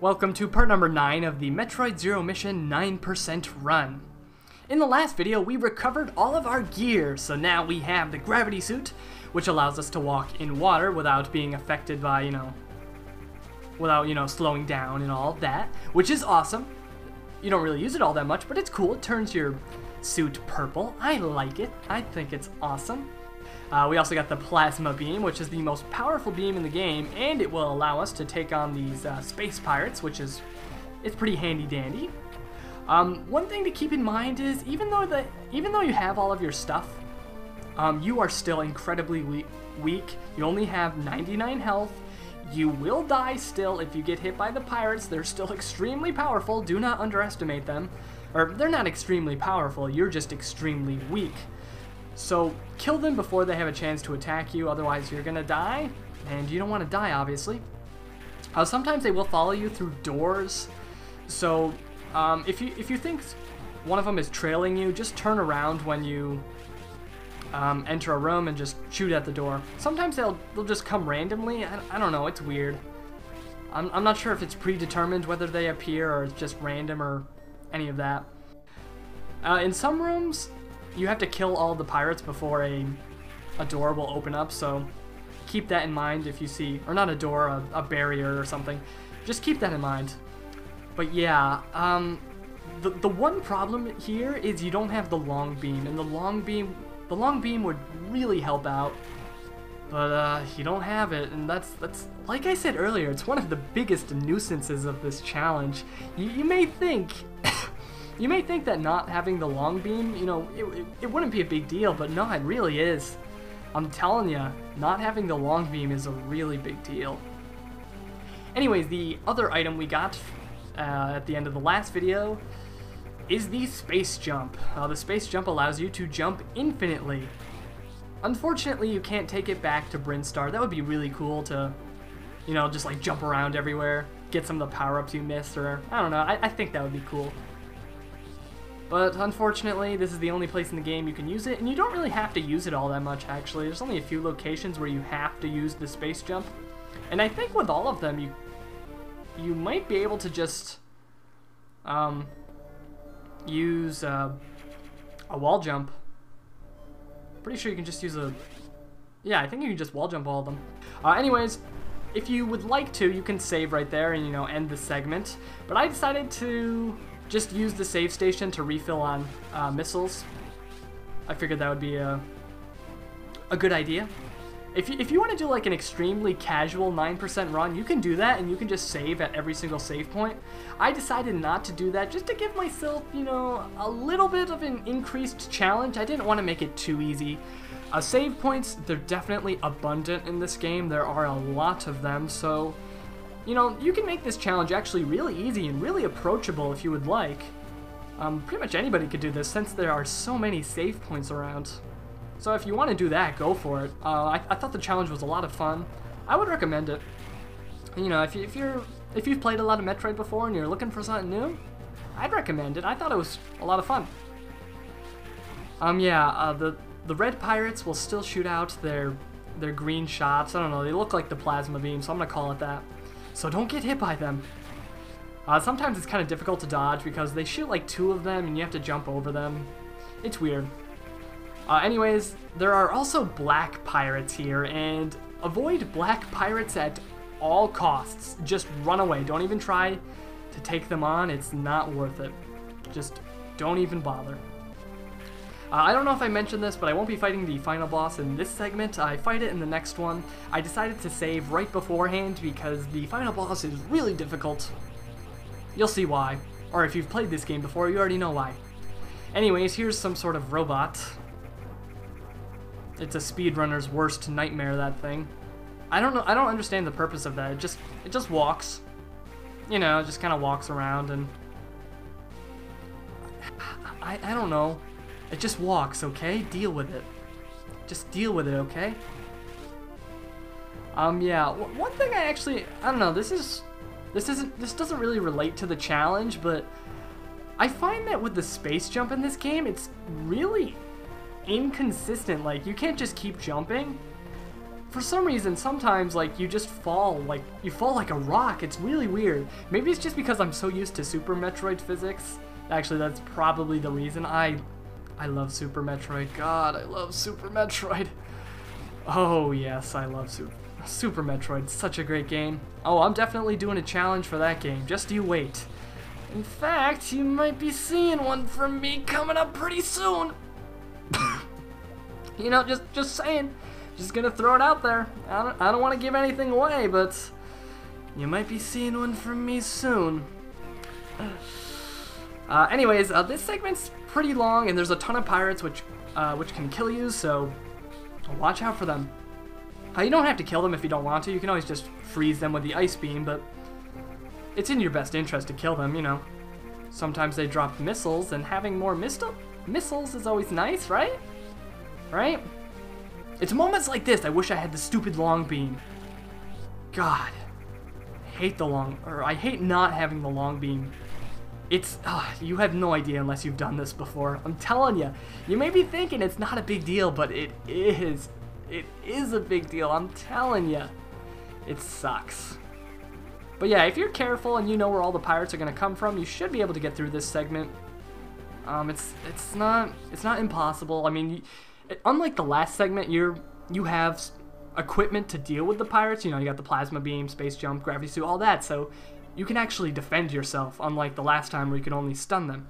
Welcome to part number 9 of the Metroid Zero Mission 9% run. In the last video, we recovered all of our gear, so now we have the gravity suit, which allows us to walk in water without being affected by, without, slowing down and all of that, which is awesome. You don't really use it all that much, but it's cool. It turns your suit purple. I like it. I think it's awesome. We also got the plasma beam, which is the most powerful beam in the game, and it will allow us to take on these space pirates, which is pretty handy dandy. One thing to keep in mind is even though you have all of your stuff, you are still incredibly weak. You only have 99 health. You will die still if you get hit by the pirates. They're still extremely powerful. Do not underestimate them. Or they're not extremely powerful. You're just extremely weak. So kill them before they have a chance to attack you, otherwise you're gonna die, and you don't want to die, obviously. Sometimes they will follow you through doors, so if you think one of them is trailing you, just turn around when you enter a room and just shoot at the door. Sometimes they'll just come randomly. I don't know, it's weird. I'm not sure if it's predetermined whether they appear or it's just random or any of that. In some rooms, you have to kill all the pirates before a door will open up, so keep that in mind if you see, or not a door, a barrier or something. Just keep that in mind. But yeah, the one problem here is you don't have the long beam, and the long beam would really help out, but you don't have it, and that's like I said earlier, it's one of the biggest nuisances of this challenge. You may think. You may think that not having the long beam, it wouldn't be a big deal, but no, it really is. I'm telling you, not having the long beam is a really big deal. Anyways, the other item we got at the end of the last video is the space jump. The space jump allows you to jump infinitely. Unfortunately, you can't take it back to Brinstar. That would be really cool to, just like jump around everywhere, get some of the power-ups you missed, or I don't know, I think that would be cool. But unfortunately, this is the only place in the game you can use it, and you don't really have to use it all that much, actually. There's only a few locations where you have to use the space jump, and I think with all of them, you might be able to just use a wall jump. Pretty sure you can just use yeah, I think you can just wall jump all of them. Anyways, if you would like to, you can save right there and, end the segment, but I decided to just use the save station to refill on missiles. I figured that would be a good idea. If you want to do like an extremely casual 9% run, you can do that and you can just save at every single save point. I decided not to do that just to give myself, a little bit of an increased challenge. I didn't want to make it too easy. Save points, they're definitely abundant in this game. There are a lot of them, so you can make this challenge actually really easy and really approachable if you would like. Pretty much anybody could do this since there are so many save points around. So if you want to do that, go for it. I thought the challenge was a lot of fun. I would recommend it. If you've played a lot of Metroid before and you're looking for something new, I'd recommend it. I thought it was a lot of fun. The red pirates will still shoot out their green shots. I don't know, they look like the plasma beam, so I'm gonna call it that. So don't get hit by them. Sometimes it's kind of difficult to dodge because they shoot like 2 of them and you have to jump over them. It's weird. Anyways, there are also black pirates here, and avoid black pirates at all costs. Just run away. Don't even try to take them on. It's not worth it. Just don't even bother. I don't know if I mentioned this, but I won't be fighting the final boss in this segment. I fight it in the next one. I decided to save right beforehand because the final boss is really difficult. You'll see why. Or if you've played this game before, you already know why. Anyways, here's some sort of robot. It's a speedrunner's worst nightmare, that thing. I don't know. I don't understand the purpose of that. It just walks. It just kind of walks around and I don't know. It just walks, okay? Deal with it. Just deal with it, okay? Yeah, one thing I don't know, this doesn't really relate to the challenge, but I find that with the space jump in this game, it's really inconsistent. Like, you can't just keep jumping. for some reason, sometimes, like, you just fall, like, you fall like a rock. It's really weird. Maybe it's just because I'm so used to Super Metroid physics. Actually, that's probably the reason. I love Super Metroid. God, I love Super Metroid. Oh, yes, I love Super Metroid. Such a great game. Oh, I'm definitely doing a challenge for that game. Just you wait. In fact, you might be seeing one from me coming up pretty soon. You know, just saying. Just gonna throw it out there. I don't want to give anything away, but you might be seeing one from me soon. Anyways, this segment's pretty long, and there's a ton of pirates which can kill you, so watch out for them. You don't have to kill them if you don't want to. You can always just freeze them with the ice beam, but it's in your best interest to kill them, you know. Sometimes they drop missiles, and having more missiles is always nice, right? Right? It's moments like this I wish I had the stupid long beam. God, I hate not having the long beam. It's, you have no idea unless you've done this before. I'm telling you. You may be thinking it's not a big deal, but it is. It is a big deal, I'm telling you. It sucks. But yeah, if you're careful and you know where all the pirates are going to come from, you should be able to get through this segment. It's not impossible. I mean, unlike the last segment, you have equipment to deal with the pirates. You know, you got the plasma beam, space jump, gravity suit, all that. So you can actually defend yourself, unlike the last time where you could only stun them.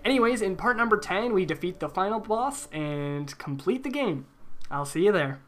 Anyways, in part number 10, we defeat the final boss and complete the game. I'll see you there.